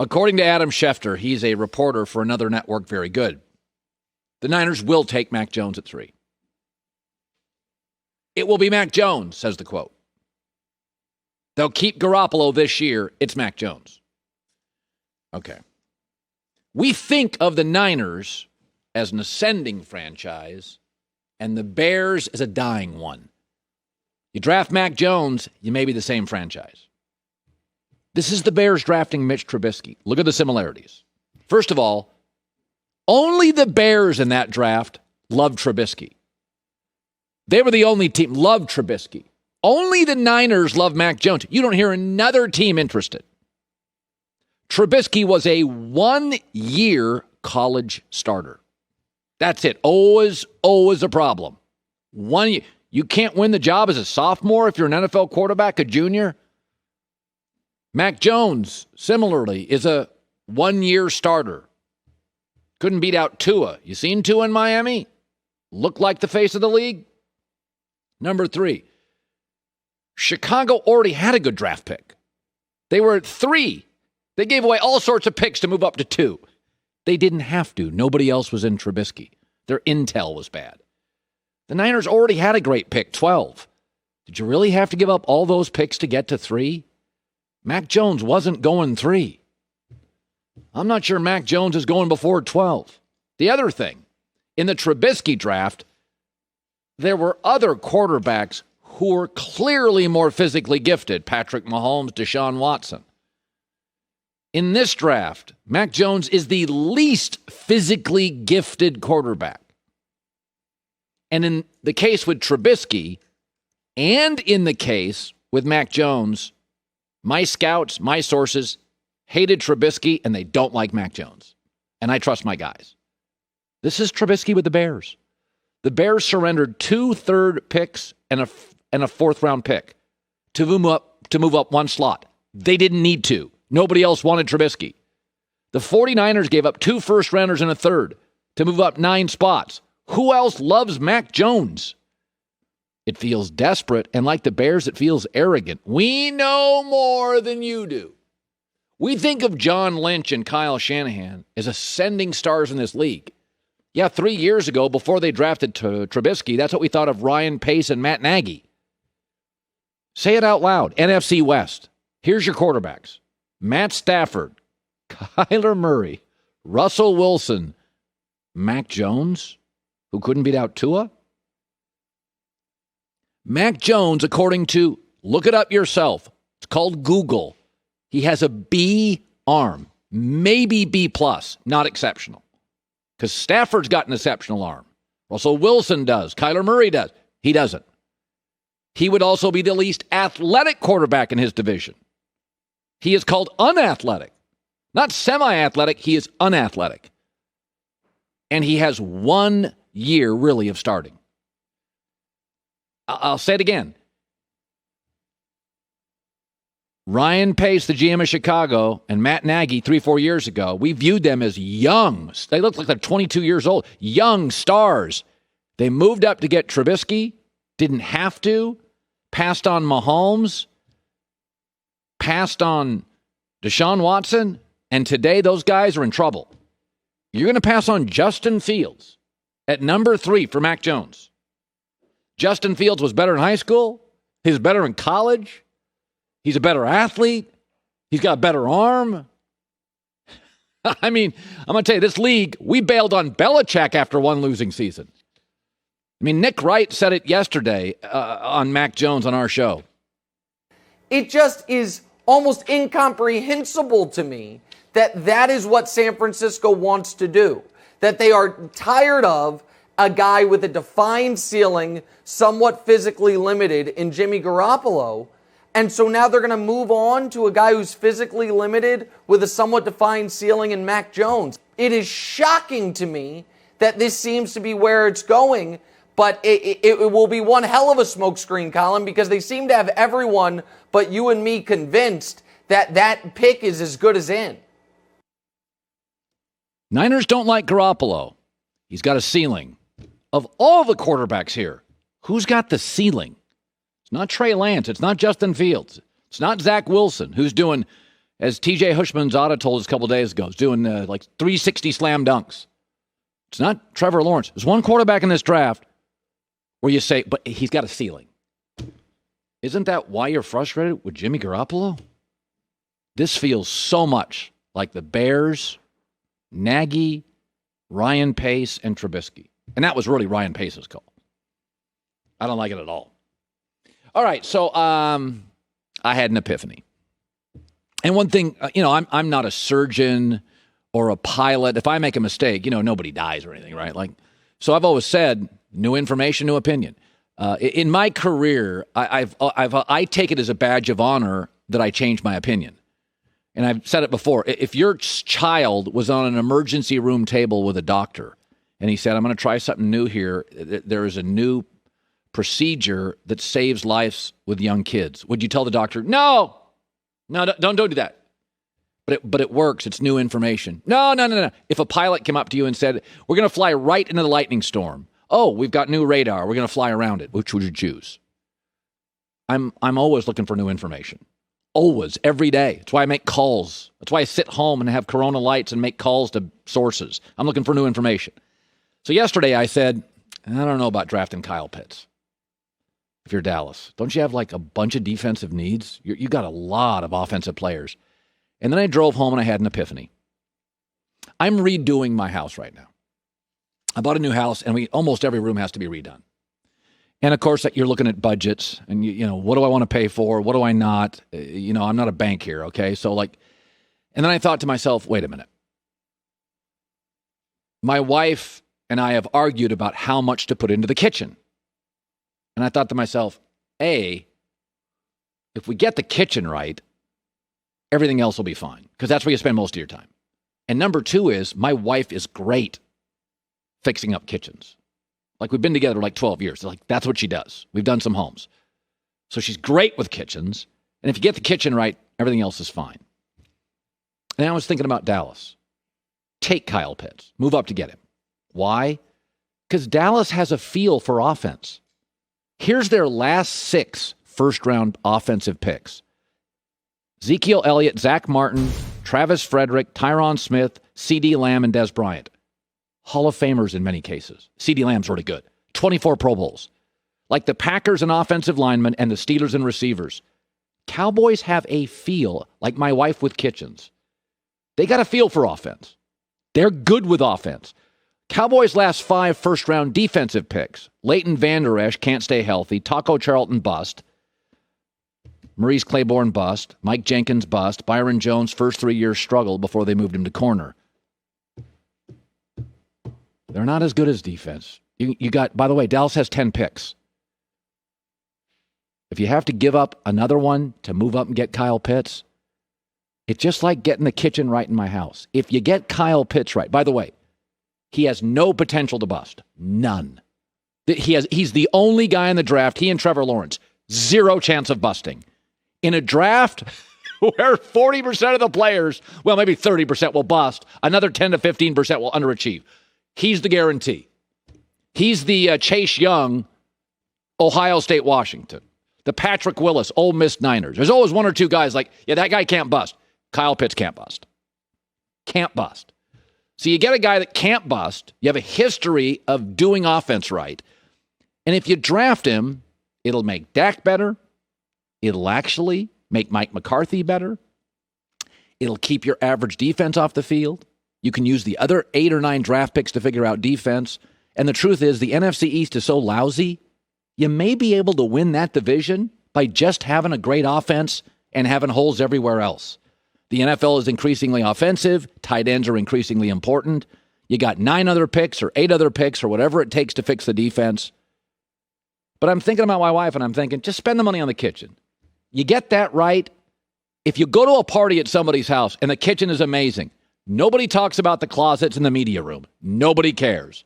According to Adam Schefter, he's a reporter for another network, very good. The Niners will take Mac Jones at 3. It will be Mac Jones, says the quote. They'll keep Garoppolo this year. It's Mac Jones. Okay. We think of the Niners as an ascending franchise and the Bears as a dying one. You draft Mac Jones, you may be the same franchise. This is the Bears drafting Mitch Trubisky. Look at the similarities. First of all, only the Bears in that draft loved Trubisky. They were the only team loved Trubisky. Only the Niners love Mac Jones. You don't hear another team interested. Trubisky was a 1-year college starter. That's it. Always a problem. 1 year. You can't win the job as a sophomore if you're an NFL quarterback, a junior. Mac Jones, similarly, is a 1-year starter. Couldn't beat out Tua. You seen Tua in Miami? Looked like the face of the league. Number 3, Chicago already had a good draft pick. They were at 3. They gave away all sorts of picks to move up to 2. They didn't have to. Nobody else was in Trubisky. Their intel was bad. The Niners already had a great pick, 12. Did you really have to give up all those picks to get to 3? Mac Jones wasn't going 3. I'm not sure Mac Jones is going before 12. The other thing, in the Trubisky draft, there were other quarterbacks who were clearly more physically gifted. Patrick Mahomes, Deshaun Watson. In this draft, Mac Jones is the least physically gifted quarterback. And in the case with Trubisky, and in the case with Mac Jones, my scouts, my sources, hated Trubisky, and they don't like Mac Jones. And I trust my guys. This is Trubisky with the Bears. The Bears surrendered 2 third picks and a 4th round pick to move up 1 slot. They didn't need to. Nobody else wanted Trubisky. The 49ers gave up 2 first rounders and a 3rd to move up 9 spots. Who else loves Mac Jones? It feels desperate, and like the Bears, it feels arrogant. We know more than you do. We think of John Lynch and Kyle Shanahan as ascending stars in this league. Yeah, 3 years ago, before they drafted Trubisky, that's what we thought of Ryan Pace and Matt Nagy. Say it out loud. NFC West. Here's your quarterbacks. Matt Stafford, Kyler Murray, Russell Wilson, Mac Jones, who couldn't beat out Tua. Mac Jones, according to, look it up yourself, it's called Google, he has a B arm, maybe B+, not exceptional. Because Stafford's got an exceptional arm. Russell Wilson does. Kyler Murray does. He doesn't. He would also be the least athletic quarterback in his division. He is called unathletic. Not semi-athletic, he is unathletic. And he has 1 year, really, of starting. I'll say it again. Ryan Pace, the GM of Chicago, and Matt Nagy 3-4 years ago, we viewed them as young. They looked like they're 22 years old. Young stars. They moved up to get Trubisky, didn't have to, passed on Mahomes, passed on Deshaun Watson, and today those guys are in trouble. You're going to pass on Justin Fields at number 3 for Mac Jones. Justin Fields was better in high school. He was better in college. He's a better athlete. He's got a better arm. I mean, I'm going to tell you, this league, we bailed on Belichick after 1 losing season. I mean, Nick Wright said it yesterday on Mac Jones on our show. It just is almost incomprehensible to me that that is what San Francisco wants to do. That they are tired of a guy with a defined ceiling, somewhat physically limited in Jimmy Garoppolo. And so now they're going to move on to a guy who's physically limited with a somewhat defined ceiling in Mac Jones. It is shocking to me that this seems to be where it's going, but it will be one hell of a smokescreen, Colin, because they seem to have everyone but you and me convinced that that pick is as good as in. Niners don't like Garoppolo. He's got a ceiling. Of all the quarterbacks here, who's got the ceiling? It's not Trey Lance. It's not Justin Fields. It's not Zach Wilson, who's doing, As TJ Hushmanzada told us a couple days ago, he's doing like 360 slam dunks. It's not Trevor Lawrence. There's one quarterback in this draft where you say, but he's got a ceiling. Isn't that why you're frustrated with Jimmy Garoppolo? This feels so much like the Bears, Nagy, Ryan Pace, and Trubisky. And that was really Ryan Pace's call. I don't like it at all. All right, so I had an epiphany. And one thing, I'm not a surgeon or a pilot. If I make a mistake, nobody dies or anything, right? So I've always said, new information, new opinion. In my career, I take it as a badge of honor that I change my opinion. And I've said it before. If your child was on an emergency room table with a doctor and he said, I'm going to try something new here, there is a new procedure that saves lives with young kids, would you tell the doctor, no, don't do that? But it works. It's new information. No. If a pilot came up to you and said, we're going to fly right into the lightning storm. Oh, we've got new radar. We're going to fly around it. Which would you choose? I'm always looking for new information. Always, every day. That's why I make calls. That's why I sit home and have Corona lights and make calls to sources. I'm looking for new information. So yesterday I said, I don't know about drafting Kyle Pitts. If you're Dallas, don't you have like a bunch of defensive needs? You got a lot of offensive players. And then I drove home and I had an epiphany. I'm redoing my house right now. I bought a new house and almost every room has to be redone. And of course, you're looking at budgets and what do I want to pay for? What do I not? I'm not a bank here. Okay. So and then I thought to myself, wait a minute. My wife and I have argued about how much to put into the kitchen. And I thought to myself, if we get the kitchen right, everything else will be fine because that's where you spend most of your time. And number two is my wife is great fixing up kitchens. We've been together 12 years. That's what she does. We've done some homes. So she's great with kitchens. And if you get the kitchen right, everything else is fine. And I was thinking about Dallas. Take Kyle Pitts. Move up to get him. Why? Because Dallas has a feel for offense. Here's their last 6 first-round offensive picks. Ezekiel Elliott, Zach Martin, Travis Frederick, Tyron Smith, C.D. Lamb, and Des Bryant. Hall of Famers in many cases. C.D. Lamb's really good. 24 Pro Bowls. Like the Packers and offensive linemen and the Steelers and receivers. Cowboys have a feel, like my wife with kitchens. They got a feel for offense. They're good with offense. Cowboys' last 5 first-round defensive picks. Leighton Vander Esch can't stay healthy. Taco Charlton bust. Maurice Claiborne bust. Mike Jenkins bust. Byron Jones' first 3 years struggled before they moved him to corner. They're not as good as defense. You got, by the way, Dallas has 10 picks. If you have to give up another one to move up and get Kyle Pitts, it's just like getting the kitchen right in my house. If you get Kyle Pitts right, by the way, he has no potential to bust. None. He's the only guy in the draft, he and Trevor Lawrence, 0 chance of busting. In a draft where 40% of the players, well, maybe 30% will bust, another 10 to 15% will underachieve. He's the guarantee. He's the Chase Young, Ohio State, Washington. The Patrick Willis, Ole Miss Niners. There's always 1 or 2 guys that guy can't bust. Kyle Pitts can't bust. Can't bust. So you get a guy that can't bust. You have a history of doing offense right. And if you draft him, it'll make Dak better. It'll actually make Mike McCarthy better. It'll keep your average defense off the field. You can use the other 8 or 9 draft picks to figure out defense. And the truth is, the NFC East is so lousy, you may be able to win that division by just having a great offense and having holes everywhere else. The NFL is increasingly offensive. Tight ends are increasingly important. You got 9 other picks or 8 other picks or whatever it takes to fix the defense. But I'm thinking about my wife and I'm thinking, just spend the money on the kitchen. You get that right. If you go to a party at somebody's house and the kitchen is amazing, nobody talks about the closets in the media room. Nobody cares.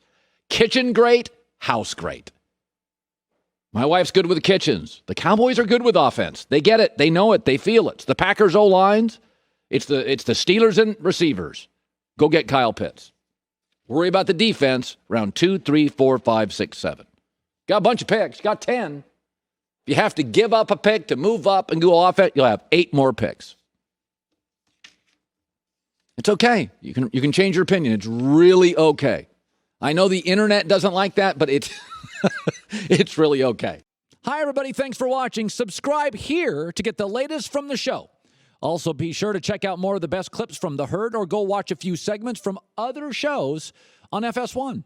Kitchen great, house great. My wife's good with kitchens. The Cowboys are good with offense. They get it. They know it. They feel it. It's the Packers O-lines. It's the Steelers and receivers. Go get Kyle Pitts. Worry about the defense. Round 2, 3, 4, 5, 6, 7. Got a bunch of picks. Got 10. If you have to give up a pick to move up and go offense, you'll have 8 more picks. It's okay. You can change your opinion. It's really okay. I know the internet doesn't like that, but it's it's really okay. Hi, everybody. Thanks for watching. Subscribe here to get the latest from the show. Also, be sure to check out more of the best clips from The Herd or go watch a few segments from other shows on FS1.